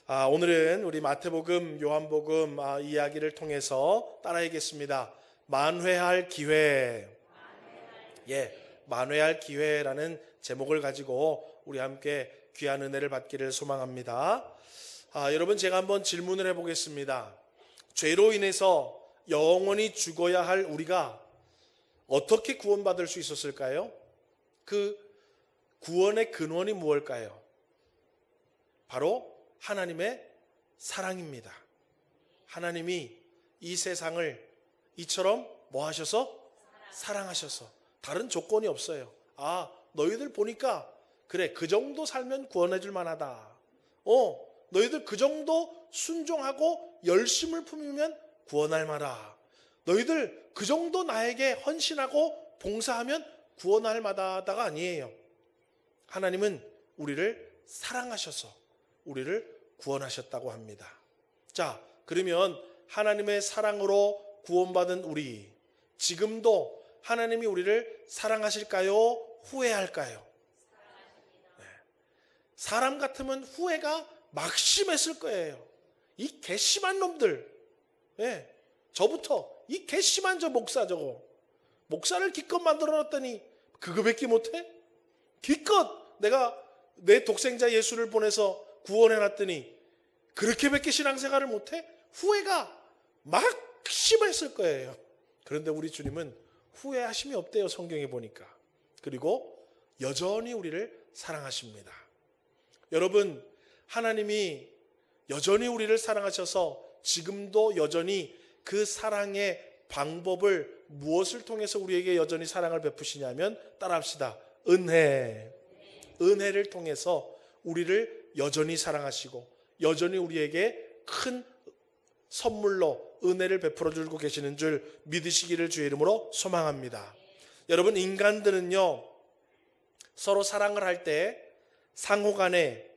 오늘은 우리 마태복음, 요한복음 이야기를 통해서 따라하겠습니다. 만회할 기회. 만회할 기회라는 제목을 가지고 우리 함께 귀한 은혜를 받기를 소망합니다. 여러분, 제가 한번 질문을 해보겠습니다. 죄로 인해서 영원히 죽어야 할 우리가 어떻게 구원받을 수 있었을까요? 그 구원의 근원이 무엇일까요? 바로 하나님의 사랑입니다. 하나님이 이 세상을 이처럼 뭐 하셔서? 사랑하셔서. 다른 조건이 없어요. 너희들 보니까 그래, 그 정도 살면 구원해 줄 만하다. 너희들 그 정도 순종하고 열심을 품으면 구원할 만하다. 너희들 그 정도 나에게 헌신하고 봉사하면 구원할 만하다가 아니에요. 하나님은 우리를 사랑하셔서 우리를 구원하셨다고 합니다. 자, 그러면 하나님의 사랑으로 구원받은 우리, 지금도 하나님이 우리를 사랑하실까요? 후회할까요? 사람 같으면 후회가 막심했을 거예요. 이 괘씸한 놈들, 저부터 이 괘씸한 저 목사, 저거 목사를 기껏 만들어놨더니 그거밖에 못해? 기껏 내가 내 독생자 예수를 보내서 구원해놨더니 그렇게밖에 신앙생활을 못해? 후회가 막심했을 거예요. 그런데 우리 주님은 후회하심이 없대요, 성경에 보니까. 그리고 여전히 우리를 사랑하십니다. 여러분, 하나님이 여전히 우리를 사랑하셔서 지금도 여전히 그 사랑의 방법을 무엇을 통해서 우리에게 여전히 사랑을 베푸시냐면, 따라합시다. 은혜를 통해서 우리를 여전히 사랑하시고 여전히 우리에게 큰 선물로 은혜를 베풀어 주고 계시는 줄 믿으시기를 주의 이름으로 소망합니다. 여러분, 인간들은요, 서로 사랑을 할 때 상호간에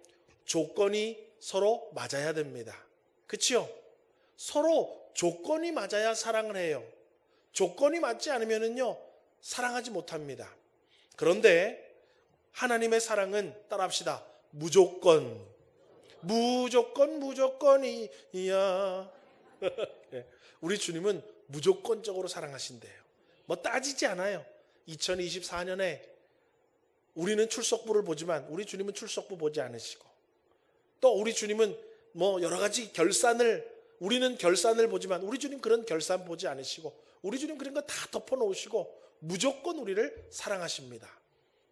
조건이 서로 맞아야 됩니다. 그렇죠? 서로 조건이 맞아야 사랑을 해요. 조건이 맞지 않으면요 사랑하지 못합니다. 그런데 하나님의 사랑은, 따라합시다, 무조건이야. 우리 주님은 무조건적으로 사랑하신대요. 뭐 따지지 않아요. 2024년에 우리는 출석부를 보지만 우리 주님은 출석부 보지 않으시고, 또 우리 주님은 뭐 여러 가지 우리는 결산을 보지만 우리 주님 그런 결산 보지 않으시고, 우리 주님 그런 거 다 덮어놓으시고 무조건 우리를 사랑하십니다.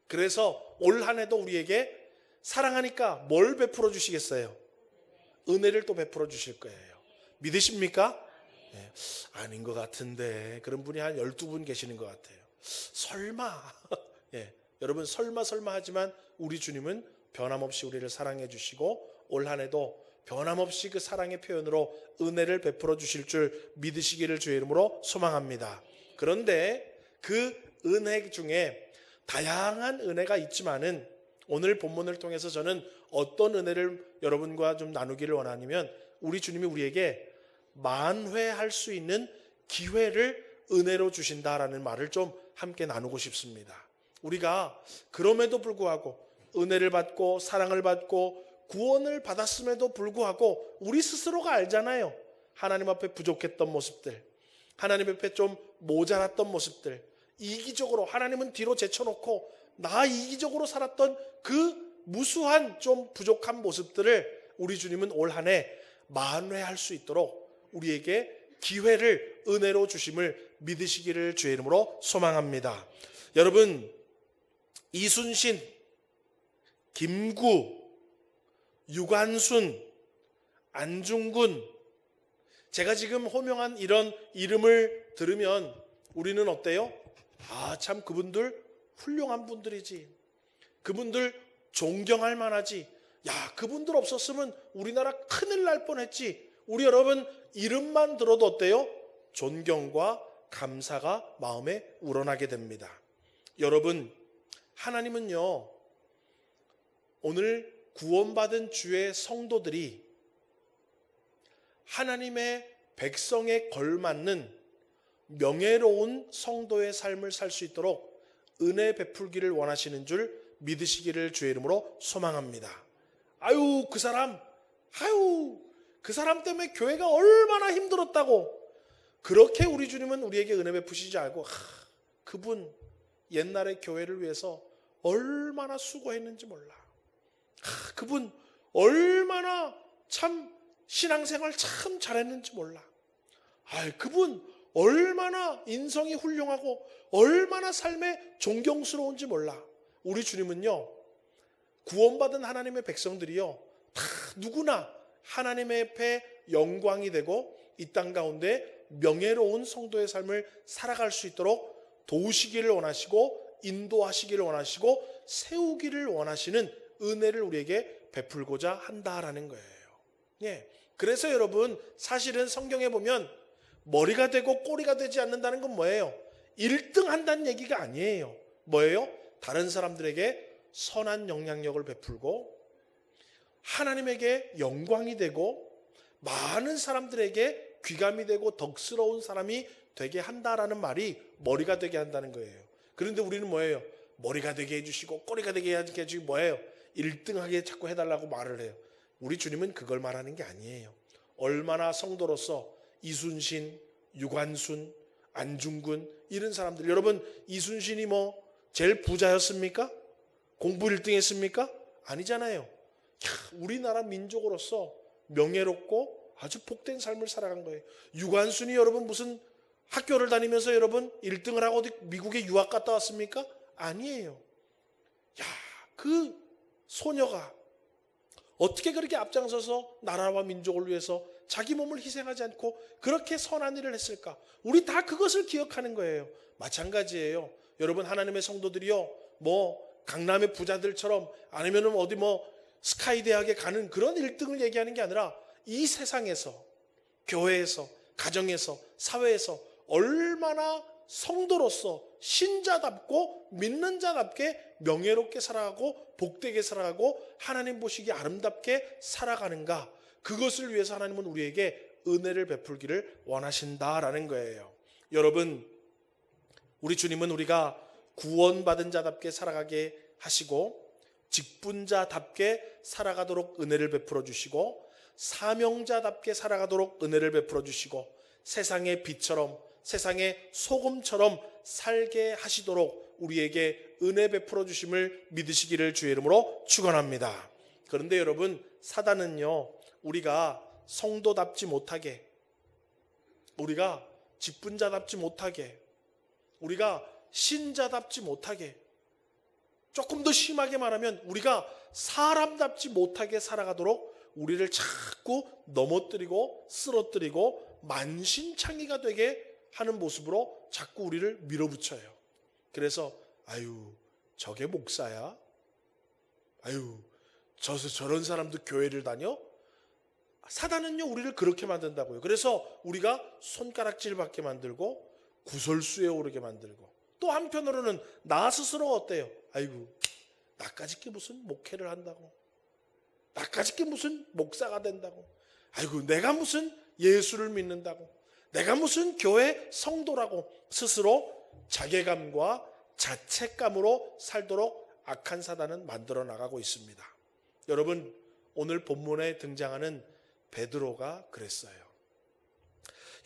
그래서 올 한 해도 우리에게 사랑하니까 뭘 베풀어 주시겠어요? 은혜를 또 베풀어 주실 거예요. 믿으십니까? 아닌 것 같은데 그런 분이 한 12분 계시는 것 같아요. 설마. 여러분, 설마 하지만 우리 주님은 변함없이 우리를 사랑해 주시고 올 한 해도 변함없이 그 사랑의 표현으로 은혜를 베풀어 주실 줄 믿으시기를 주의 이름으로 소망합니다. 그런데 그 은혜 중에 다양한 은혜가 있지만은 오늘 본문을 통해서 저는 어떤 은혜를 여러분과 좀 나누기를 원하냐면, 우리 주님이 우리에게 만회할 수 있는 기회를 은혜로 주신다라는 말을 좀 함께 나누고 싶습니다. 우리가 그럼에도 불구하고 은혜를 받고 사랑을 받고 구원을 받았음에도 불구하고 우리 스스로가 알잖아요. 하나님 앞에 부족했던 모습들, 하나님 앞에 좀 모자랐던 모습들, 이기적으로 하나님은 뒤로 제쳐놓고 나 이기적으로 살았던 그 무수한 좀 부족한 모습들을 우리 주님은 올 한 해 만회할 수 있도록 우리에게 기회를 은혜로 주심을 믿으시기를 주의 이름으로 소망합니다. 여러분, 이순신, 김구, 유관순, 안중근, 제가 지금 호명한 이런 이름을 들으면 우리는 어때요? 참 그분들 훌륭한 분들이지. 그분들 존경할 만하지. 그분들 없었으면 우리나라 큰일 날 뻔했지. 우리 여러분 이름만 들어도 어때요? 존경과 감사가 마음에 우러나게 됩니다. 여러분, 하나님은요, 오늘 구원받은 주의 성도들이 하나님의 백성에 걸맞는 명예로운 성도의 삶을 살 수 있도록 은혜 베풀기를 원하시는 줄 믿으시기를 주의 이름으로 소망합니다. 그 사람 아유, 그 사람 때문에 교회가 얼마나 힘들었다고. 그렇게 우리 주님은 우리에게 은혜 베푸시지 않고 그분 옛날에 교회를 위해서 얼마나 수고했는지 몰라. 그분 얼마나 참 신앙생활 참 잘했는지 몰라. 그분 얼마나 인성이 훌륭하고 얼마나 삶에 존경스러운지 몰라. 우리 주님은요, 구원받은 하나님의 백성들이요, 다 누구나 하나님의 앞에 영광이 되고 이 땅 가운데 명예로운 성도의 삶을 살아갈 수 있도록 도우시기를 원하시고 인도하시기를 원하시고 세우기를 원하시는 은혜를 우리에게 베풀고자 한다라는 거예요. 예. 그래서 여러분, 사실은 성경에 보면 머리가 되고 꼬리가 되지 않는다는 건 뭐예요? 1등 한다는 얘기가 아니에요. 뭐예요? 다른 사람들에게 선한 영향력을 베풀고 하나님에게 영광이 되고 많은 사람들에게 귀감이 되고 덕스러운 사람이 되게 한다라는 말이 머리가 되게 한다는 거예요. 그런데 우리는 뭐예요? 머리가 되게 해주시고 꼬리가 되게 해주시고 뭐예요? 1등하게 자꾸 해달라고 말을 해요. 우리 주님은 그걸 말하는 게 아니에요. 얼마나 성도로서 이순신, 유관순, 안중근 이런 사람들, 여러분 이순신이 뭐 제일 부자였습니까? 공부 1등 했습니까? 아니잖아요. 우리나라 민족으로서 명예롭고 아주 복된 삶을 살아간 거예요. 유관순이 여러분 무슨 학교를 다니면서 여러분 1등을 하고 어디 미국에 유학 갔다 왔습니까? 아니에요. 그 소녀가 어떻게 그렇게 앞장서서 나라와 민족을 위해서 자기 몸을 희생하지 않고 그렇게 선한 일을 했을까? 우리 다 그것을 기억하는 거예요. 마찬가지예요. 여러분 하나님의 성도들이요, 뭐 강남의 부자들처럼 아니면은 어디 뭐 스카이 대학에 가는 그런 1등을 얘기하는 게 아니라 이 세상에서, 교회에서, 가정에서, 사회에서 얼마나 성도로서 신자답고 믿는 자답게 명예롭게 살아가고 복되게 살아가고 하나님 보시기에 아름답게 살아가는가, 그것을 위해서 하나님은 우리에게 은혜를 베풀기를 원하신다라는 거예요. 여러분, 우리 주님은 우리가 구원받은 자답게 살아가게 하시고 직분자답게 살아가도록 은혜를 베풀어 주시고 사명자답게 살아가도록 은혜를 베풀어 주시고 세상의 빛처럼 세상의 소금처럼 살게 하시도록 우리에게 은혜 베풀어 주심을 믿으시기를 주의 이름으로 축원합니다. 그런데 여러분, 사단은요, 우리가 성도답지 못하게, 우리가 직분자답지 못하게, 우리가 신자답지 못하게, 조금 더 심하게 말하면 우리가 사람답지 못하게 살아가도록 우리를 자꾸 넘어뜨리고 쓰러뜨리고 만신창이가 되게 하는 모습으로 자꾸 우리를 밀어붙여요. 그래서 저게 목사야? 저런 사람도 교회를 다녀? 사단은요, 우리를 그렇게 만든다고요. 그래서 우리가 손가락질 받게 만들고 구설수에 오르게 만들고, 또 한편으로는 나 스스로 어때요? 나까지 게 무슨 목회를 한다고, 나까지 게 무슨 목사가 된다고, 내가 무슨 예수를 믿는다고, 내가 무슨 교회 성도라고 스스로 자괴감과 자책감으로 살도록 악한 사단은 만들어 나가고 있습니다. 여러분, 오늘 본문에 등장하는 베드로가 그랬어요.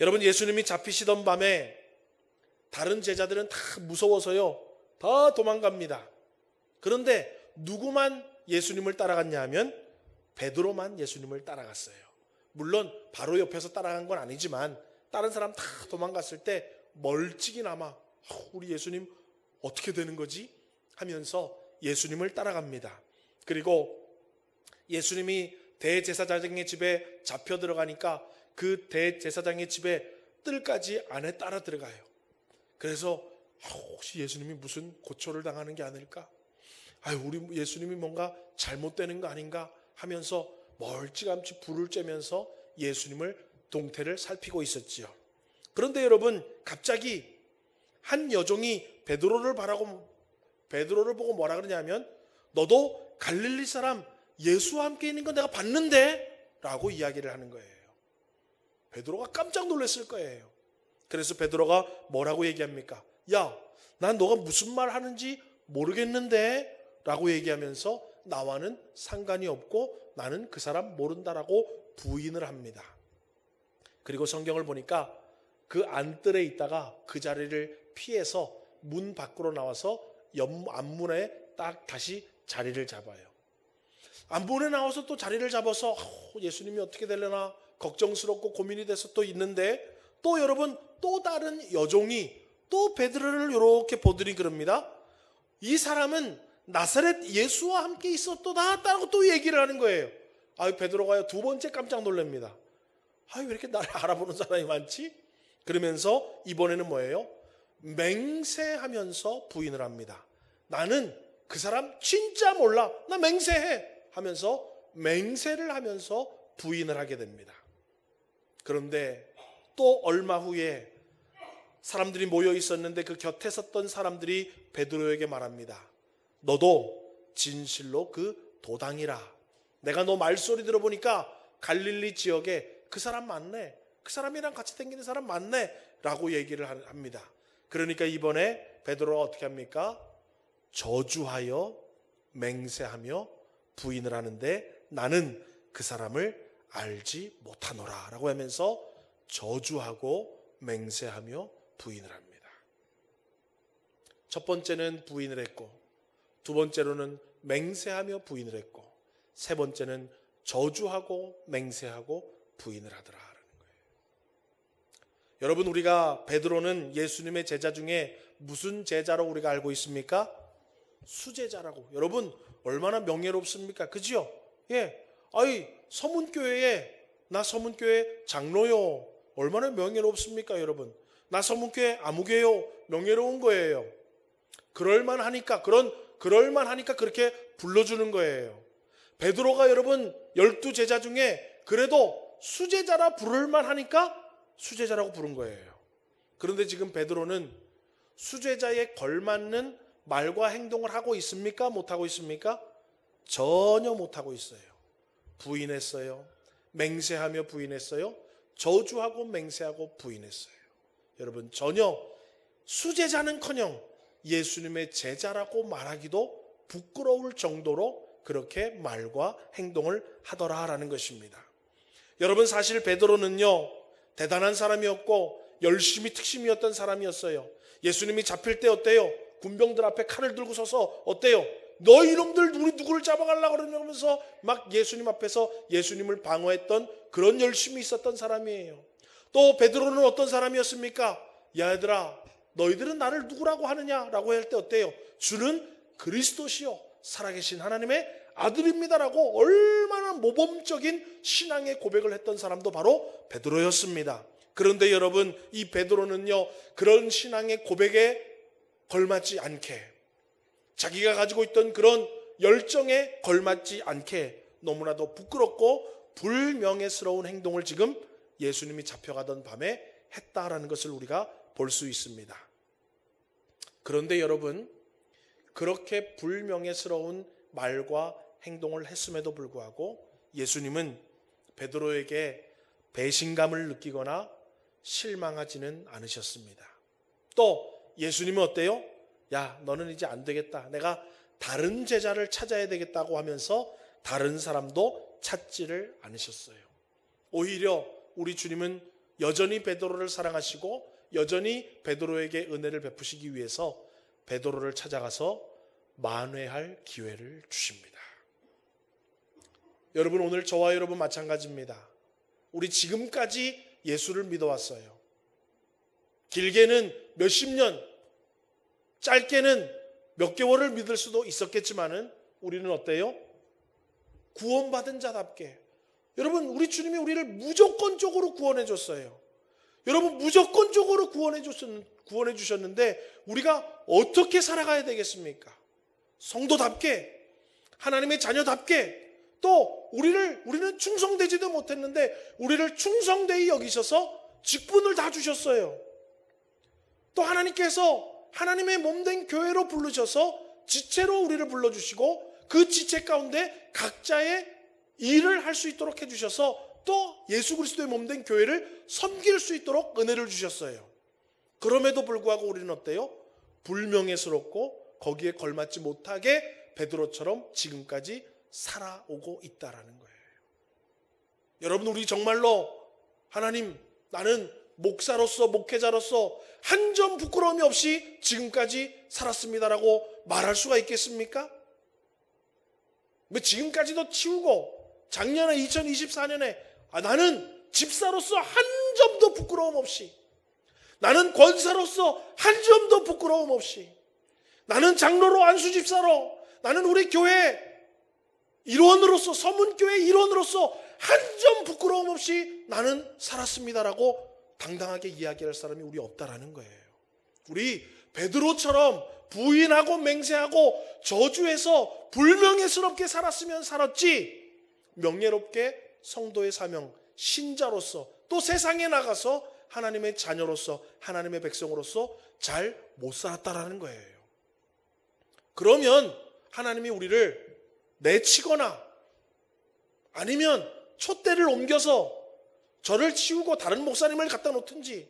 여러분, 예수님이 잡히시던 밤에 다른 제자들은 다 무서워서요, 다 도망갑니다. 그런데 누구만 예수님을 따라갔냐 하면 베드로만 예수님을 따라갔어요. 물론 바로 옆에서 따라간 건 아니지만 다른 사람 다 도망갔을 때 멀찍이나마 우리 예수님 어떻게 되는 거지? 하면서 예수님을 따라갑니다. 그리고 예수님이 대제사장의 집에 잡혀 들어가니까 그 대제사장의 집에 뜰까지 안에 따라 들어가요. 그래서 혹시 예수님이 무슨 고초를 당하는 게 아닐까? 우리 예수님이 뭔가 잘못되는 거 아닌가 하면서 멀찌감치 불을 쬐면서 예수님을 동태를 살피고 있었지요. 그런데 여러분, 갑자기 한 여종이 베드로를 보고 뭐라 그러냐면, 너도 갈릴리 사람 예수와 함께 있는 건 내가 봤는데? 라고 이야기를 하는 거예요. 베드로가 깜짝 놀랐을 거예요. 그래서 베드로가 뭐라고 얘기합니까? 난 너가 무슨 말 하는지 모르겠는데? 라고 얘기하면서 나와는 상관이 없고 나는 그 사람 모른다라고 부인을 합니다. 그리고 성경을 보니까 그 안뜰에 있다가 그 자리를 피해서 문 밖으로 나와서 앞문에 딱 다시 자리를 잡아요. 앞문에 나와서 또 자리를 잡아서 예수님이 어떻게 되려나 걱정스럽고 고민이 돼서 또 있는데, 또 여러분 또 다른 여종이 또 베드로를 이렇게 보더니 그럽니다. 이 사람은 나사렛 예수와 함께 있었도다 또 얘기를 하는 거예요. 베드로가 두 번째 깜짝 놀랍니다. 왜 이렇게 나를 알아보는 사람이 많지? 그러면서 이번에는 뭐예요? 맹세하면서 부인을 합니다. 나는 그 사람 진짜 몰라, 나 맹세해 하면서 맹세를 하면서 부인을 하게 됩니다. 그런데 또 얼마 후에 사람들이 모여 있었는데 그 곁에 섰던 사람들이 베드로에게 말합니다. 너도 진실로 그 도당이라. 내가 너 말소리 들어보니까 갈릴리 지역에 그 사람 맞네, 그 사람이랑 같이 다니는 사람 맞네 라고 얘기를 합니다. 그러니까 이번에 베드로가 어떻게 합니까? 저주하여 맹세하며 부인을 하는데 나는 그 사람을 알지 못하노라 라고 하면서 저주하고 맹세하며 부인을 합니다. 첫 번째는 부인을 했고, 두 번째로는 맹세하며 부인을 했고, 세 번째는 저주하고 맹세하고 부인을 하더라라는 거예요. 여러분, 우리가 베드로는 예수님의 제자 중에 무슨 제자로 우리가 알고 있습니까? 수제자라고. 여러분 얼마나 명예롭습니까? 그죠? 예. 서문교회에 나 서문교회 장로요. 얼마나 명예롭습니까, 여러분? 나 서문교회 아무개요. 명예로운 거예요. 그럴만하니까 그렇게 불러주는 거예요. 베드로가 여러분 12제자 중에 그래도 수제자라 부를만 하니까 수제자라고 부른 거예요. 그런데 지금 베드로는 수제자에 걸맞는 말과 행동을 하고 있습니까? 못하고 있습니까? 전혀 못하고 있어요. 부인했어요. 맹세하며 부인했어요. 저주하고 맹세하고 부인했어요. 여러분, 전혀 수제자는커녕 예수님의 제자라고 말하기도 부끄러울 정도로 그렇게 말과 행동을 하더라라는 것입니다. 여러분, 사실 베드로는요 대단한 사람이었고 열심히 특심이었던 사람이었어요. 예수님이 잡힐 때 어때요? 군병들 앞에 칼을 들고 서서 어때요? 너 이놈들 우리 누구를 잡아가려고 그러면서 막 예수님 앞에서 예수님을 방어했던 그런 열심이 있었던 사람이에요. 또 베드로는 어떤 사람이었습니까? 야, 얘들아, 너희들은 나를 누구라고 하느냐라고 할 때 어때요? 주는 그리스도시요 살아계신 하나님의 아들입니다라고 얼마나 모범적인 신앙의 고백을 했던 사람도 바로 베드로였습니다. 그런데 여러분, 이 베드로는요 그런 신앙의 고백에 걸맞지 않게, 자기가 가지고 있던 그런 열정에 걸맞지 않게 너무나도 부끄럽고 불명예스러운 행동을 지금 예수님이 잡혀가던 밤에 했다라는 것을 우리가 볼 수 있습니다. 그런데 여러분, 그렇게 불명예스러운 말과 행동을 했음에도 불구하고 예수님은 베드로에게 배신감을 느끼거나 실망하지는 않으셨습니다. 또 예수님은 어때요? 야, 너는 이제 안 되겠다. 내가 다른 제자를 찾아야 되겠다고 하면서 다른 사람도 찾지를 않으셨어요. 오히려 우리 주님은 여전히 베드로를 사랑하시고 여전히 베드로에게 은혜를 베푸시기 위해서 베드로를 찾아가서 만회할 기회를 주십니다. 여러분, 오늘 저와 여러분 마찬가지입니다. 우리 지금까지 예수를 믿어왔어요. 길게는 몇십 년, 짧게는 몇 개월을 믿을 수도 있었겠지만은 우리는 어때요? 구원받은 자답게. 여러분, 우리 주님이 우리를 무조건적으로 구원해 줬어요. 여러분, 무조건적으로 구원해 주셨는데 우리가 어떻게 살아가야 되겠습니까? 성도답게, 하나님의 자녀답게. 또 우리는 충성되지도 못했는데 우리를 충성되이 여기셔서 직분을 다 주셨어요. 또 하나님께서 하나님의 몸된 교회로 부르셔서 지체로 우리를 불러주시고 그 지체 가운데 각자의 일을 할 수 있도록 해주셔서 또 예수 그리스도의 몸된 교회를 섬길 수 있도록 은혜를 주셨어요. 그럼에도 불구하고 우리는 어때요? 불명예스럽고 거기에 걸맞지 못하게 베드로처럼 지금까지 살아오고 있다라는 거예요. 여러분, 우리 정말로 하나님, 나는 목사로서, 목회자로서 한 점 부끄러움이 없이 지금까지 살았습니다라고 말할 수가 있겠습니까? 왜 지금까지도 치우고 작년에 2024년에 나는 집사로서 한 점도 부끄러움 없이, 나는 권사로서 한 점도 부끄러움 없이, 나는 장로로, 안수집사로, 나는 우리 교회 일원으로서, 서문교회 일원으로서 한 점 부끄러움 없이 나는 살았습니다라고 당당하게 이야기할 사람이 우리 없다라는 거예요. 우리 베드로처럼 부인하고 맹세하고 저주해서 불명예스럽게 살았으면 살았지, 명예롭게 성도의 사명, 신자로서 또 세상에 나가서 하나님의 자녀로서, 하나님의 백성으로서 잘 못 살았다라는 거예요. 그러면 하나님이 우리를 내치거나 아니면 촛대를 옮겨서 저를 치우고 다른 목사님을 갖다 놓든지,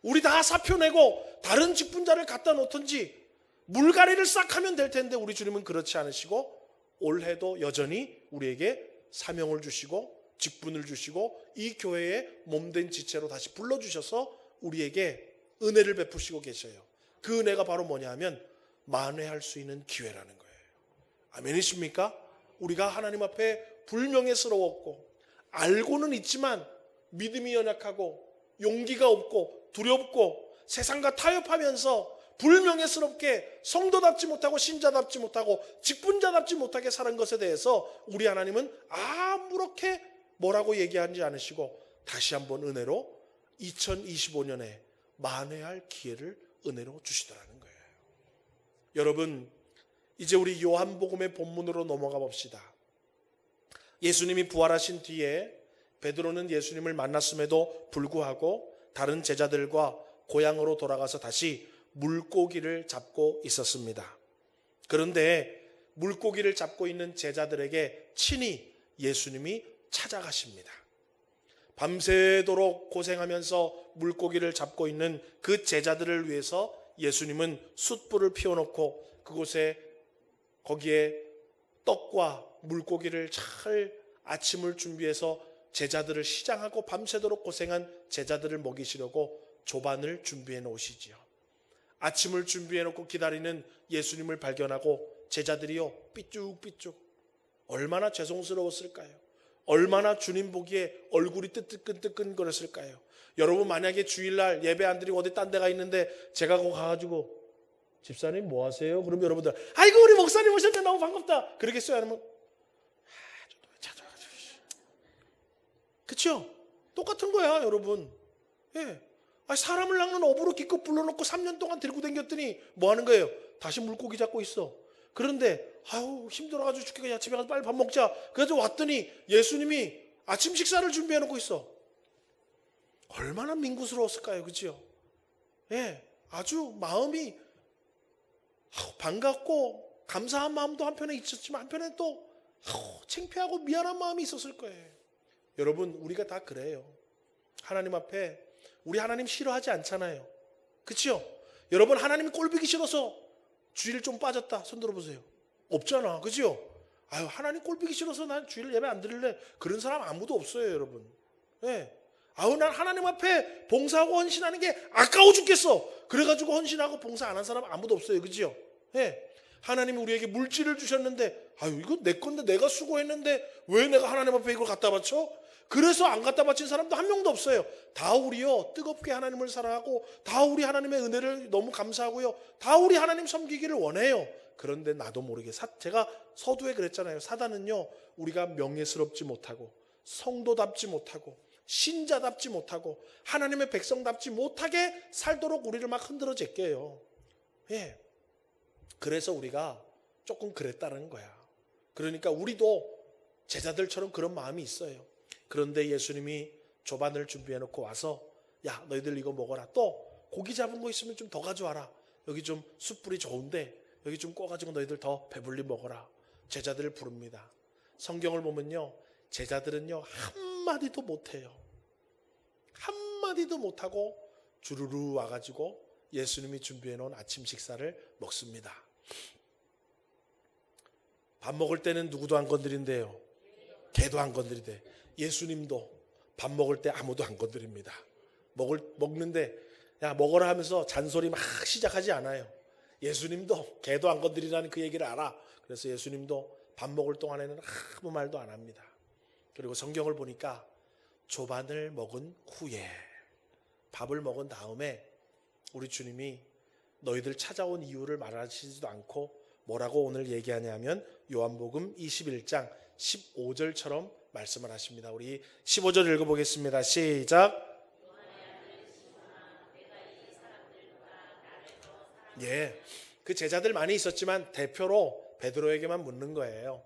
우리 다 사표 내고 다른 직분자를 갖다 놓든지 물갈이를 싹 하면 될 텐데, 우리 주님은 그렇지 않으시고 올해도 여전히 우리에게 사명을 주시고 직분을 주시고 이 교회의 몸된 지체로 다시 불러주셔서 우리에게 은혜를 베푸시고 계셔요. 그 은혜가 바로 뭐냐 하면 만회할 수 있는 기회라는 거예요. 아멘이십니까? 우리가 하나님 앞에 불명예스러웠고 알고는 있지만 믿음이 연약하고 용기가 없고 두렵고 세상과 타협하면서 불명예스럽게 성도답지 못하고 신자답지 못하고 직분자답지 못하게 사는 것에 대해서 우리 하나님은 아무렇게 뭐라고 얘기하지 않으시고 다시 한번 은혜로 2025년에 만회할 기회를 은혜로 주시더라는 거예요. 여러분, 이제 우리 요한복음의 본문으로 넘어가 봅시다. 예수님이 부활하신 뒤에 베드로는 예수님을 만났음에도 불구하고 다른 제자들과 고향으로 돌아가서 다시 물고기를 잡고 있었습니다. 그런데 물고기를 잡고 있는 제자들에게 친히 예수님이 찾아가십니다. 밤새도록 고생하면서 물고기를 잡고 있는 그 제자들을 위해서 예수님은 숯불을 피워놓고 그곳에 거기에 떡과 물고기를 잘 아침을 준비해서 제자들을 시장하고 밤새도록 고생한 제자들을 먹이시려고 조반을 준비해 놓으시지요. 아침을 준비해 놓고 기다리는 예수님을 발견하고 제자들이요 삐쭉삐쭉, 얼마나 죄송스러웠을까요? 얼마나 주님 보기에 얼굴이 뜨끈뜨끈거렸을까요? 여러분, 만약에 주일날 예배 안 드리고 어디 딴 데가 있는데 제가 거기 가가지고 집사님 뭐 하세요? 그러면 여러분들 아이고 우리 목사님 오셨네 너무 반갑다 그러겠어요? 아니면 찾아가지고, 그렇죠? 똑같은 거야 여러분. 예. 사람을 낚는 어부로 기껏 불러놓고 3년 동안 들고 다녔더니 뭐 하는 거예요? 다시 물고기 잡고 있어. 그런데 아유 힘들어가지고 죽겠다, 집에 가서 빨리 밥 먹자. 그래서 왔더니 예수님이 아침 식사를 준비해놓고 있어. 얼마나 민구스러웠을까요? 그렇죠? 예, 아주 마음이 반갑고 감사한 마음도 한편에 있었지만 한편에 또 창피하고 미안한 마음이 있었을 거예요. 여러분, 우리가 다 그래요. 하나님 앞에 우리 하나님 싫어하지 않잖아요. 그렇죠? 여러분, 하나님이 꼴보기 싫어서 주일 좀 빠졌다 손 들어보세요. 없잖아. 그죠? 아유, 하나님 꼴보기 싫어서 난 주일 예배 안 드릴래. 그런 사람 아무도 없어요, 여러분. 예. 아우, 난 하나님 앞에 봉사하고 헌신하는 게 아까워 죽겠어. 그래가지고 헌신하고 봉사 안 한 사람 아무도 없어요. 그죠? 예. 하나님이 우리에게 물질을 주셨는데, 아유, 이거 내 건데 내가 수고했는데 왜 내가 하나님 앞에 이걸 갖다 바쳐? 그래서 안 갖다 바친 사람도 한 명도 없어요. 다 우리요 뜨겁게 하나님을 사랑하고 다 우리 하나님의 은혜를 너무 감사하고요, 다 우리 하나님 섬기기를 원해요. 그런데 나도 모르게 제가 서두에 그랬잖아요. 사단은요 우리가 명예스럽지 못하고 성도답지 못하고 신자답지 못하고 하나님의 백성답지 못하게 살도록 우리를 막 흔들어 제껴요. 예. 그래서 우리가 조금 그랬다는 거야. 그러니까 우리도 제자들처럼 그런 마음이 있어요. 그런데 예수님이 조반을 준비해 놓고 와서 야, 너희들 이거 먹어라. 또 고기 잡은 거 있으면 좀 더 가져와라. 여기 좀 숯불이 좋은데 여기 좀 꺼가지고 너희들 더 배불리 먹어라. 제자들을 부릅니다. 성경을 보면요, 제자들은요 한마디도 못해요. 한마디도 못하고 주르르 와가지고 예수님이 준비해 놓은 아침 식사를 먹습니다. 밥 먹을 때는 누구도 안 건드린대요. 개도 안 건드리대. 예수님도 밥 먹을 때 아무도 안 건드립니다. 먹는데 야 먹어라 하면서 잔소리 막 시작하지 않아요. 예수님도 개도 안 건드리라는 그 얘기를 알아. 그래서 예수님도 밥 먹을 동안에는 아무 말도 안 합니다. 그리고 성경을 보니까 조반을 먹은 후에, 밥을 먹은 다음에 우리 주님이 너희들 찾아온 이유를 말하시지도 않고 뭐라고 오늘 얘기하냐면 요한복음 21장 15절처럼 말씀을 하십니다. 우리 15절 읽어보겠습니다. 시작. 예, 그 제자들 많이 있었지만 대표로 베드로에게만 묻는 거예요.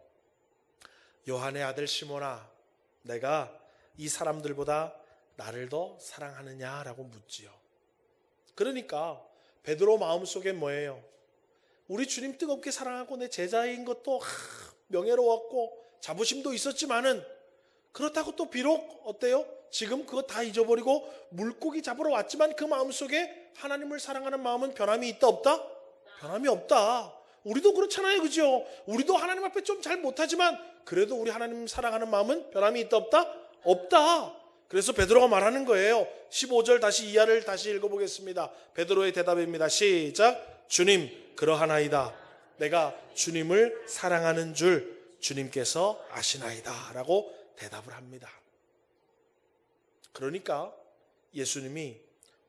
요한의 아들 시몬아, 내가 이 사람들보다 나를 더 사랑하느냐라고 묻지요. 그러니까 베드로 마음속에 뭐예요? 우리 주님 뜨겁게 사랑하고 내 제자인 것도 명예로웠고 자부심도 있었지만은 그렇다고 또 비록 어때요? 지금 그거 다 잊어버리고 물고기 잡으러 왔지만 그 마음속에 하나님을 사랑하는 마음은 변함이 있다 없다? 변함이 없다. 우리도 그렇잖아요, 그죠? 우리도 하나님 앞에 좀 잘 못하지만 그래도 우리 하나님 사랑하는 마음은 변함이 있다 없다? 없다. 그래서 베드로가 말하는 거예요. 15절 다시 이하를 다시 읽어보겠습니다. 베드로의 대답입니다. 시작. 주님 그러하나이다. 내가 주님을 사랑하는 줄 주님께서 아시나이다 라고 대답을 합니다. 그러니까 예수님이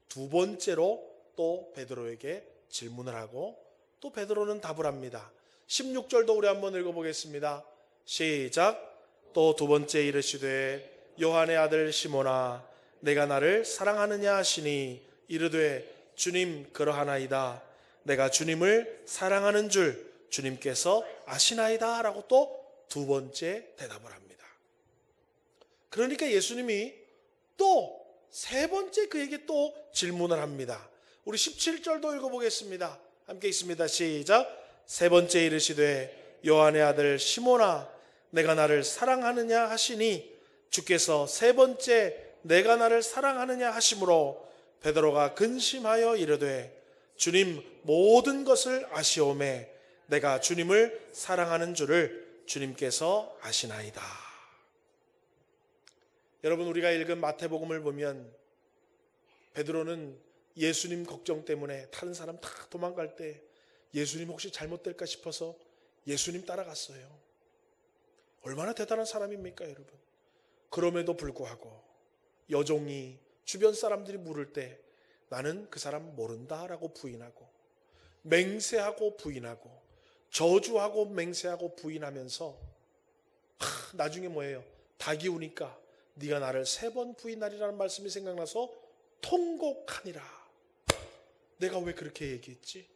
두 번째로 또 베드로에게 질문을 하고 또 베드로는 답을 합니다. 16절도 우리 한번 읽어보겠습니다. 시작. 또 두 번째 이르시되 요한의 아들 시몬아 내가 나를 사랑하느냐 하시니 이르되 주님 그러하나이다. 내가 주님을 사랑하는 줄 주님께서 아시나이다 라고 또 두 번째 대답을 합니다. 그러니까 예수님이 또 세 번째 그에게 또 질문을 합니다. 우리 17절도 읽어보겠습니다. 함께 있습니다. 시작. 세 번째 이르시되 요한의 아들 시몬아 내가 나를 사랑하느냐 하시니 주께서 세 번째 내가 나를 사랑하느냐 하심으로 베드로가 근심하여 이르되 주님 모든 것을 아시오매 내가 주님을 사랑하는 줄을 주님께서 아시나이다. 여러분 우리가 읽은 마태복음을 보면 베드로는 예수님 걱정 때문에 다른 사람 다 도망갈 때 예수님 혹시 잘못될까 싶어서 예수님 따라갔어요. 얼마나 대단한 사람입니까 여러분. 그럼에도 불구하고 여종이 주변 사람들이 물을 때 나는 그 사람 모른다라고 부인하고 맹세하고 부인하고 저주하고 맹세하고 부인하면서 나중에 뭐예요? 닭이 우니까 네가 나를 3번 부인하리라는 말씀이 생각나서 통곡하니라. 내가 왜 그렇게 얘기했지?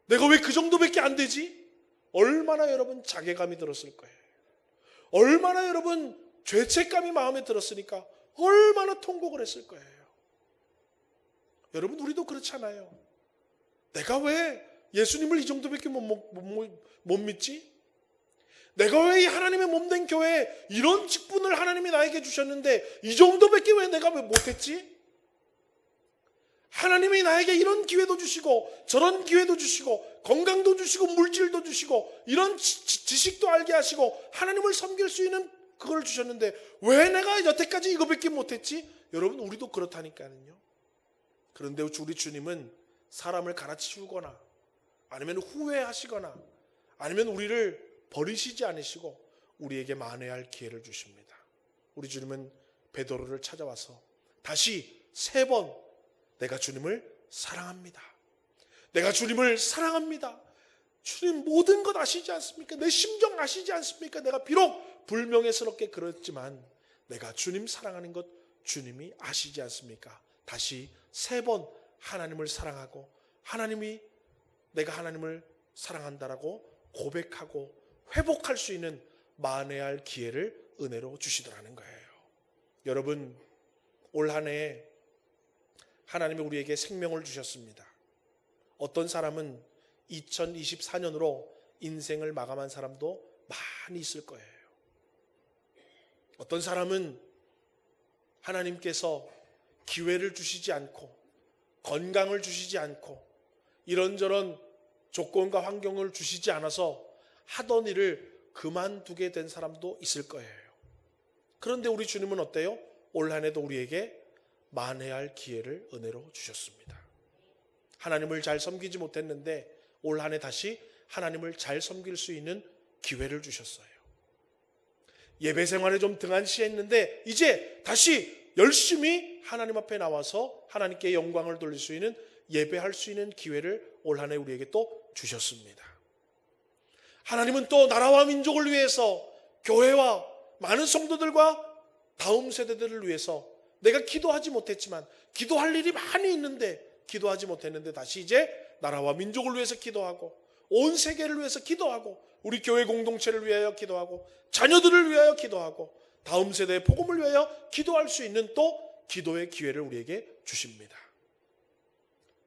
내가 왜 그 정도밖에 안 되지? 얼마나 여러분 자괴감이 들었을 거예요. 얼마나 여러분 죄책감이 마음에 들었으니까 얼마나 통곡을 했을 거예요. 여러분 우리도 그렇잖아요. 내가 왜 예수님을 이 정도밖에 못 믿지? 내가 왜 이 하나님의 몸된 교회에 이런 직분을 하나님이 나에게 주셨는데 이 정도밖에 왜 내가 왜 못했지? 하나님이 나에게 이런 기회도 주시고 저런 기회도 주시고 건강도 주시고 물질도 주시고 이런 지식도 알게 하시고 하나님을 섬길 수 있는 그걸 주셨는데 왜 내가 여태까지 이거밖에 못했지? 여러분 우리도 그렇다니까요. 그런데 우리 주님은 사람을 갈아치우거나 아니면 후회하시거나 아니면 우리를 버리시지 않으시고 우리에게 만회할 기회를 주십니다. 우리 주님은 베드로를 찾아와서 다시 3번 내가 주님을 사랑합니다. 내가 주님을 사랑합니다. 주님 모든 것 아시지 않습니까? 내 심정 아시지 않습니까? 내가 비록 불명예스럽게 그렇지만 내가 주님 사랑하는 것 주님이 아시지 않습니까? 다시 3번 하나님을 사랑하고 하나님이 내가 하나님을 사랑한다라고 고백하고 회복할 수 있는 만회할 기회를 은혜로 주시더라는 거예요. 여러분 올 한 해 하나님이 우리에게 생명을 주셨습니다. 어떤 사람은 2024년으로 인생을 마감한 사람도 많이 있을 거예요. 어떤 사람은 하나님께서 기회를 주시지 않고 건강을 주시지 않고 이런저런 조건과 환경을 주시지 않아서 하던 일을 그만두게 된 사람도 있을 거예요. 그런데 우리 주님은 어때요? 올 한 해도 우리에게 만회할 기회를 은혜로 주셨습니다. 하나님을 잘 섬기지 못했는데 올 한 해 다시 하나님을 잘 섬길 수 있는 기회를 주셨어요. 예배 생활에 좀 등한시했는데 이제 다시 열심히 하나님 앞에 나와서 하나님께 영광을 돌릴 수 있는 예배할 수 있는 기회를 올 한 해 우리에게 또 주셨습니다. 하나님은 또 나라와 민족을 위해서 교회와 많은 성도들과 다음 세대들을 위해서 내가 기도하지 못했지만 기도할 일이 많이 있는데 기도하지 못했는데 다시 이제 나라와 민족을 위해서 기도하고 온 세계를 위해서 기도하고 우리 교회 공동체를 위하여 기도하고 자녀들을 위하여 기도하고 다음 세대의 복음을 위하여 기도할 수 있는 또 기도의 기회를 우리에게 주십니다.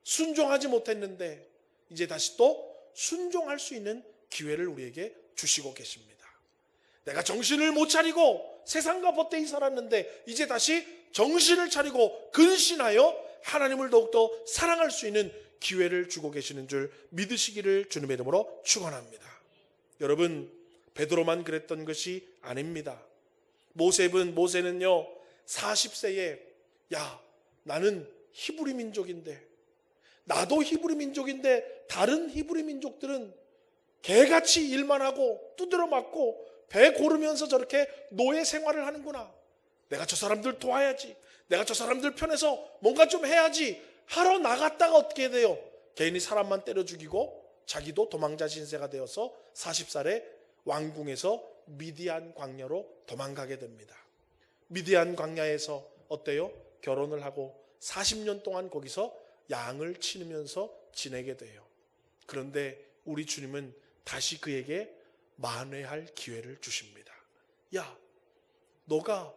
순종하지 못했는데 이제 다시 또 순종할 수 있는 기회를 우리에게 주시고 계십니다. 내가 정신을 못 차리고 세상과 벗대이 살았는데 이제 다시 정신을 차리고 근신하여 하나님을 더욱더 사랑할 수 있는 기회를 주고 계시는 줄 믿으시기를 주님의 이름으로 축원합니다. 여러분, 베드로만 그랬던 것이 아닙니다. 모세는요 40세에 야 나는 히브리 민족인데 나도 히브리 민족인데 다른 히브리 민족들은 개같이 일만 하고 두드려 맞고 배 고르면서 저렇게 노예 생활을 하는구나. 내가 저 사람들 도와야지. 내가 저 사람들 편에서 뭔가 좀 해야지 하러 나갔다가 어떻게 돼요? 괜히 사람만 때려 죽이고 자기도 도망자 신세가 되어서 40살에 왕궁에서 미디안 광야로 도망가게 됩니다. 미디안 광야에서 어때요? 결혼을 하고 40년 동안 거기서 양을 치면서 지내게 돼요. 그런데 우리 주님은 다시 그에게 만회할 기회를 주십니다. 야, 너가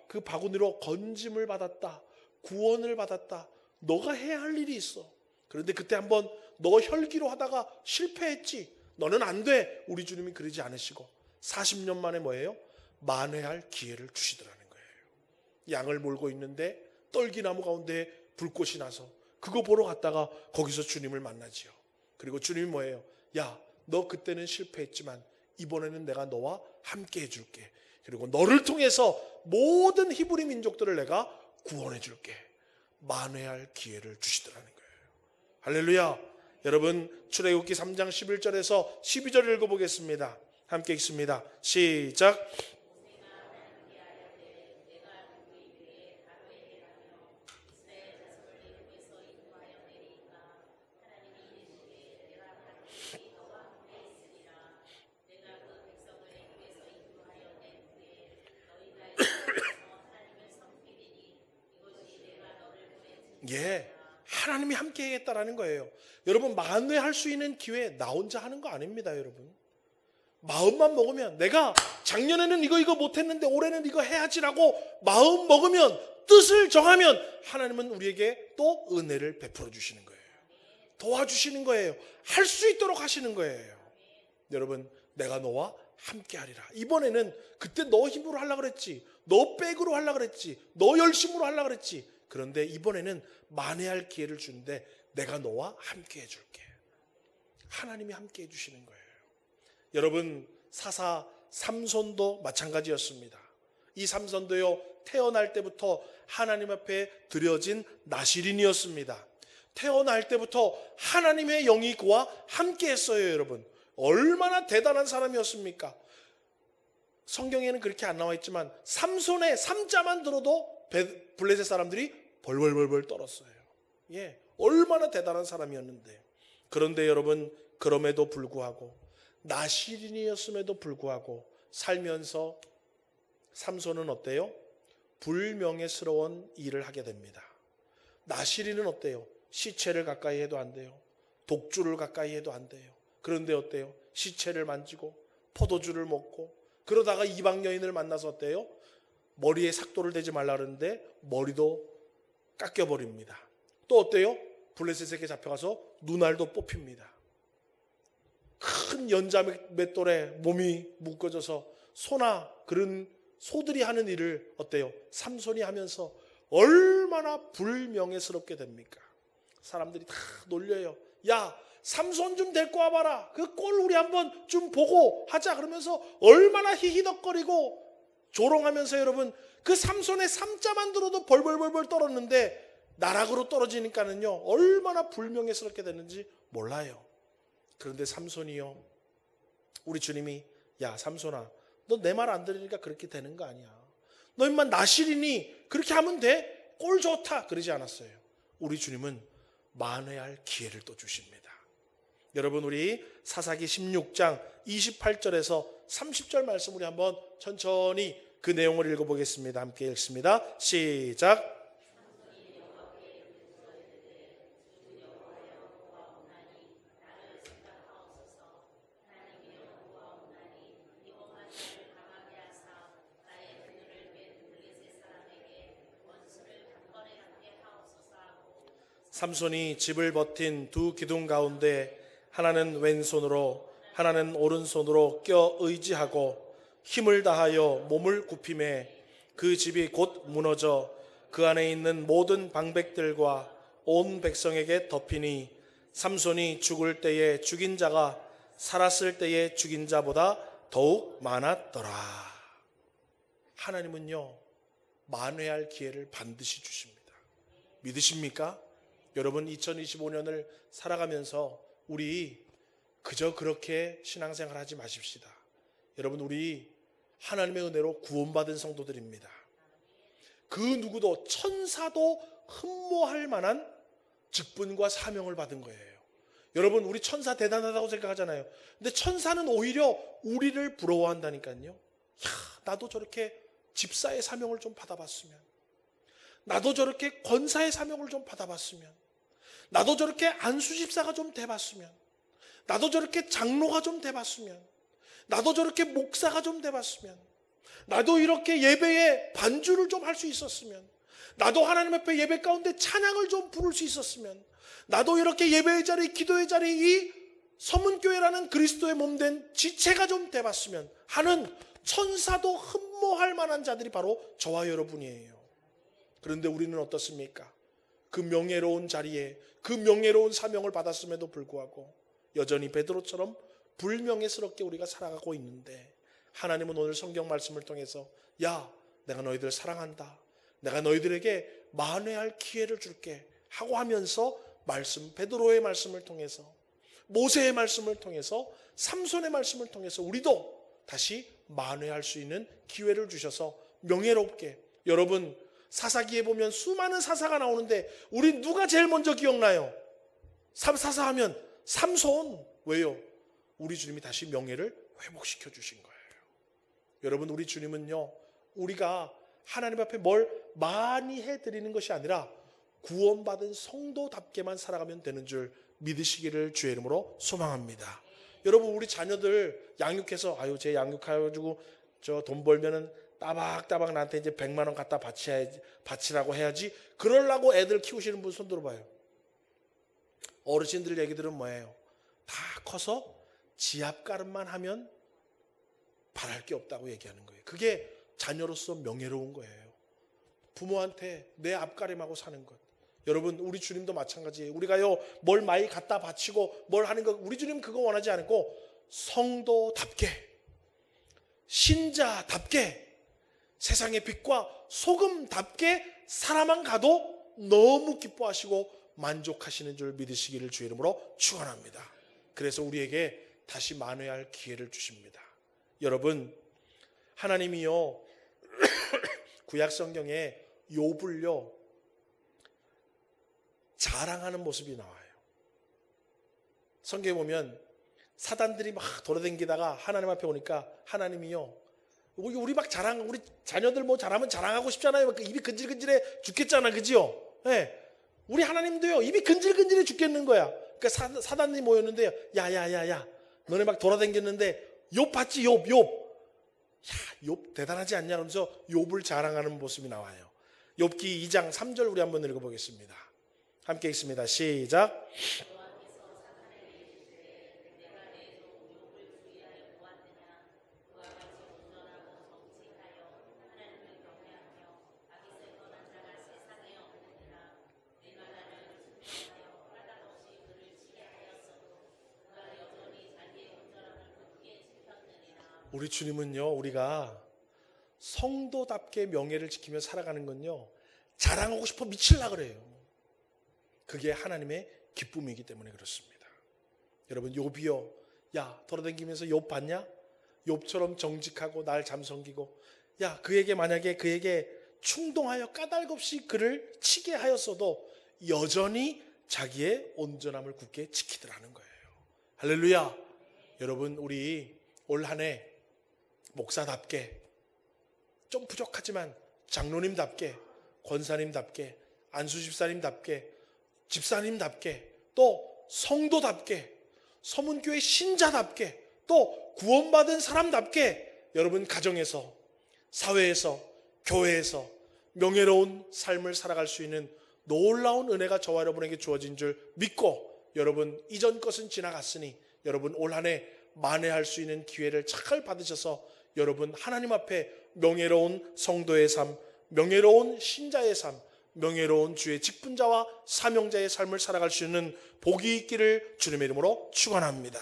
그 바구니로 건짐을 받았다. 구원을 받았다. 너가 해야 할 일이 있어. 그런데 그때 한번 너 혈기로 하다가 실패했지. 너는 안 돼. 우리 주님이 그러지 않으시고 40년 만에 뭐예요? 만회할 기회를 주시더라는 거예요. 양을 몰고 있는데 떨기나무 가운데 불꽃이 나서 그거 보러 갔다가 거기서 주님을 만나지요. 그리고 주님이 뭐예요? 야, 너 그때는 실패했지만 이번에는 내가 너와 함께 해줄게. 그리고 너를 통해서 모든 히브리 민족들을 내가 구원해 줄게. 만회할 기회를 주시더라는 거예요. 할렐루야. 여러분, 출애굽기 3장 11절에서 12절 읽어보겠습니다. 함께 읽습니다. 시작. 예, 하나님이 함께 하겠다라는 거예요. 여러분, 만회할 수 있는 기회 나 혼자 하는 거 아닙니다. 여러분, 마음만 먹으면 내가 작년에는 이거 못했는데 올해는 이거 해야지라고 마음 먹으면 뜻을 정하면 하나님은 우리에게 또 은혜를 베풀어 주시는 거예요. 도와주시는 거예요. 할 수 있도록 하시는 거예요. 여러분, 내가 너와 함께 하리라. 이번에는 그때 너 힘으로 하려고 그랬지, 너 백으로 하려고 그랬지, 너 열심으로 하려고 그랬지. 그런데 이번에는 만회할 기회를 주는데 내가 너와 함께 해줄게. 하나님이 함께 해주시는 거예요. 여러분, 사사 삼손도 마찬가지였습니다. 이 삼손도요 태어날 때부터 하나님 앞에 드려진 나시린이었습니다. 태어날 때부터 하나님의 영이 그와 함께 했어요. 여러분, 얼마나 대단한 사람이었습니까? 성경에는 그렇게 안 나와 있지만 삼손의 삼자만 들어도 블레셋 사람들이 벌벌벌벌 떨었어요. 예, 얼마나 대단한 사람이었는데. 그런데 여러분, 그럼에도 불구하고 나시린이었음에도 불구하고 살면서 삼손은 어때요? 불명예스러운 일을 하게 됩니다. 나시린은 어때요? 시체를 가까이 해도 안 돼요. 독주를 가까이 해도 안 돼요. 그런데 어때요? 시체를 만지고 포도주를 먹고 그러다가 이방 여인을 만나서 어때요? 머리에 삭도를 대지 말라 그러는데 머리도 깎여버립니다. 또 어때요? 블레셋에게 잡혀가서 눈알도 뽑힙니다. 큰 연자 맷돌에 몸이 묶어져서 소나 그런 소들이 하는 일을 어때요? 삼손이 하면서 얼마나 불명예스럽게 됩니까? 사람들이 다 놀려요. 야, 삼손 좀 데리고 와봐라. 그 꼴 우리 한번 좀 보고 하자. 그러면서 얼마나 히히덕거리고 조롱하면서 여러분 그 삼손의 삼자만 들어도 벌벌벌벌 떨었는데 나락으로 떨어지니까는요 얼마나 불명예스럽게 됐는지 몰라요. 그런데 삼손이요, 우리 주님이 야 삼손아, 너 내 말 안 들으니까 그렇게 되는 거 아니야. 너 임마 나실이니 그렇게 하면 돼. 꼴 좋다. 그러지 않았어요. 우리 주님은 만회할 기회를 또 주십니다. 여러분 우리 사사기 16장 28절에서 30절 말씀 우리 한번 천천히 그 내용을 읽어보겠습니다. 함께 읽습니다. 시작. 삼손이 집을 버틴 두 기둥 가운데 하나는 왼손으로 하나는 오른손으로 껴 의지하고 힘을 다하여 몸을 굽힘에 그 집이 곧 무너져 그 안에 있는 모든 방백들과 온 백성에게 덮이니 삼손이 죽을 때에 죽인 자가 살았을 때에 죽인 자보다 더욱 많았더라. 하나님은요 만회할 기회를 반드시 주십니다. 믿으십니까? 여러분 2025년을 살아가면서 우리 그저 그렇게 신앙생활 하지 마십시다. 여러분 우리 하나님의 은혜로 구원받은 성도들입니다. 그 누구도 천사도 흠모할 만한 직분과 사명을 받은 거예요. 여러분 우리 천사 대단하다고 생각하잖아요. 근데 천사는 오히려 우리를 부러워한다니까요. 야, 나도 저렇게 집사의 사명을 좀 받아봤으면, 나도 저렇게 권사의 사명을 좀 받아봤으면, 나도 저렇게 안수집사가 좀 돼봤으면, 나도 저렇게 장로가 좀 돼봤으면, 나도 저렇게 목사가 좀 돼봤으면, 나도 이렇게 예배에 반주를 좀 할 수 있었으면, 나도 하나님 앞에 예배 가운데 찬양을 좀 부를 수 있었으면, 나도 이렇게 예배의 자리, 기도의 자리, 이 서문교회라는 그리스도의 몸된 지체가 좀 돼봤으면 하는 천사도 흠모할 만한 자들이 바로 저와 여러분이에요. 그런데 우리는 어떻습니까? 그 명예로운 자리에 그 명예로운 사명을 받았음에도 불구하고 여전히 베드로처럼 불명예스럽게 우리가 살아가고 있는데, 하나님은 오늘 성경 말씀을 통해서 야, 내가 너희들 사랑한다, 내가 너희들에게 만회할 기회를 줄게 하고 하면서 말씀, 베드로의 말씀을 통해서, 모세의 말씀을 통해서, 삼손의 말씀을 통해서 우리도 다시 만회할 수 있는 기회를 주셔서 명예롭게, 여러분 사사기에 보면 수많은 사사가 나오는데 우리 누가 제일 먼저 기억나요? 사사하면 삼손. 왜요? 우리 주님이 다시 명예를 회복시켜 주신 거예요. 여러분 우리 주님은요 우리가 하나님 앞에 뭘 많이 해드리는 것이 아니라 구원받은 성도답게만 살아가면 되는 줄 믿으시기를 주의 이름으로 소망합니다. 여러분 우리 자녀들 양육해서 아유 쟤 양육해가지고 저 돈 벌면은 따박따박 나한테 이제 100만 원 갖다 바치라고 해야지, 그러려고 애들 키우시는 분 손 들어봐요. 어르신들 얘기들은 뭐예요? 다 커서 지압가름만 하면 바랄 게 없다고 얘기하는 거예요. 그게 자녀로서 명예로운 거예요. 부모한테 내 앞가림하고 사는 것. 여러분 우리 주님도 마찬가지예요. 우리가요 뭘 많이 갖다 바치고 뭘 하는 거, 우리 주님 그거 원하지 않고 성도답게, 신자답게, 세상의 빛과 소금답게 살아만 가도 너무 기뻐하시고 만족하시는 줄 믿으시기를 주의 이름으로 축원합니다. 그래서 우리에게 다시 만회할 기회를 주십니다. 여러분 하나님이요 구약 성경에 욥을요 자랑하는 모습이 나와요. 성경에 보면 사단들이 막 돌아다니다가 하나님 앞에 오니까 하나님이요 우리 막 자랑, 우리 자녀들 뭐 잘하면 자랑하고 싶잖아요. 그 입이 근질근질해 죽겠잖아, 그지요? 네. 우리 하나님도요 입이 근질근질해 죽겠는 거야. 그러니까 사단이 모였는데요, 야야야야 너네 막 돌아다녔는데 욥 봤지? 욥 야, 욥 대단하지 않냐? 그러면서 욥을 자랑하는 모습이 나와요. 욥기 2장 3절 우리 한번 읽어보겠습니다. 함께 읽습니다. 시작. 우리 주님은요, 우리가 성도답게 명예를 지키며 살아가는 건요, 자랑하고 싶어 미칠라 그래요. 그게 하나님의 기쁨이기 때문에 그렇습니다. 여러분, 욥이요, 야, 돌아다니면서 욥 봤냐? 욥처럼 정직하고 날 잠섬기고, 야, 만약에 그에게 충동하여 까닭없이 그를 치게 하였어도 여전히 자기의 온전함을 굳게 지키더라는 거예요. 할렐루야. 여러분, 우리 올 한 해 목사답게, 좀 부족하지만 장로님답게, 권사님답게, 안수집사님답게, 집사님답게, 또 성도답게, 서문교회 신자답게, 또 구원받은 사람답게 여러분 가정에서, 사회에서, 교회에서 명예로운 삶을 살아갈 수 있는 놀라운 은혜가 저와 여러분에게 주어진 줄 믿고, 여러분 이전 것은 지나갔으니 여러분 올 한 해 만회할 수 있는 기회를 잘 받으셔서 여러분 하나님 앞에 명예로운 성도의 삶, 명예로운 신자의 삶, 명예로운 주의 직분자와 사명자의 삶을 살아갈 수 있는 복이 있기를 주님의 이름으로 축원합니다.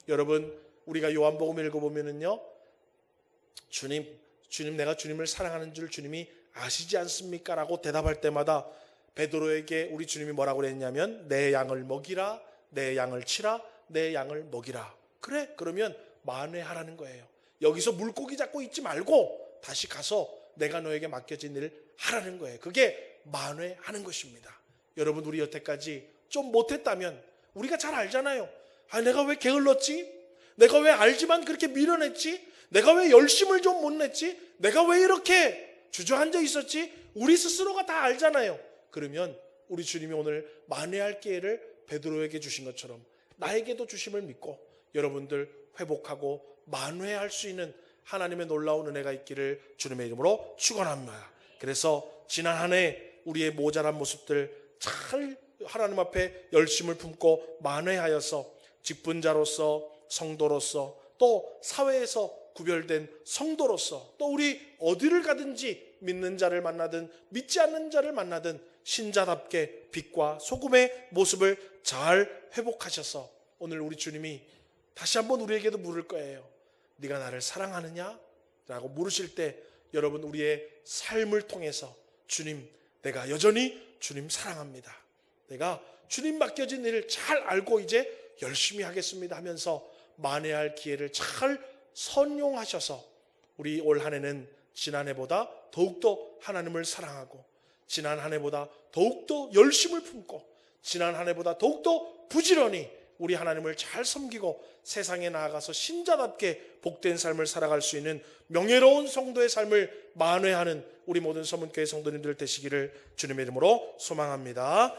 여러분, 우리가 요한복음 읽어보면은요, 주님 내가 주님을 사랑하는 줄 주님이 아시지 않습니까? 라고 대답할 때마다 베드로에게 우리 주님이 뭐라고 그랬냐면, 내 양을 먹이라, 내 양을 치라, 내 양을 먹이라. 그래, 그러면 만회하라는 거예요. 여기서 물고기 잡고 있지 말고 다시 가서 내가 너에게 맡겨진 일을 하라는 거예요. 그게 만회하는 것입니다. 여러분, 우리 여태까지 좀 못했다면, 우리가 잘 알잖아요. 아, 내가 왜 게을렀지? 내가 왜 알지만 그렇게 밀어냈지? 내가 왜 열심을 좀 못 냈지? 내가 왜 이렇게 주저앉아 있었지? 우리 스스로가 다 알잖아요. 그러면 우리 주님이 오늘 만회할 기회를 베드로에게 주신 것처럼 나에게도 주심을 믿고 여러분들 회복하고 만회할 수 있는 하나님의 놀라운 은혜가 있기를 주님의 이름으로 축원합니다. 그래서 지난 한 해 우리의 모자란 모습들 잘 하나님 앞에 열심을 품고 만회하여서 직분자로서, 성도로서, 또 사회에서 구별된 성도로서, 또 우리 어디를 가든지 믿는 자를 만나든 믿지 않는 자를 만나든 신자답게 빛과 소금의 모습을 잘 회복하셔서 오늘 우리 주님이 다시 한번 우리에게도 물을 거예요. 네가 나를 사랑하느냐? 라고 물으실 때 여러분, 우리의 삶을 통해서 주님, 내가 여전히 주님 사랑합니다. 내가 주님 맡겨진 일을 잘 알고 이제 열심히 하겠습니다 하면서 만회할 기회를 잘 선용하셔서 우리 올 한 해는 지난해보다 더욱더 하나님을 사랑하고, 지난 한 해보다 더욱더 열심을 품고, 지난 한 해보다 더욱더 부지런히 우리 하나님을 잘 섬기고 세상에 나아가서 신자답게 복된 삶을 살아갈 수 있는 명예로운 성도의 삶을 만회하는 우리 모든 서문교회 성도님들 되시기를 주님의 이름으로 소망합니다.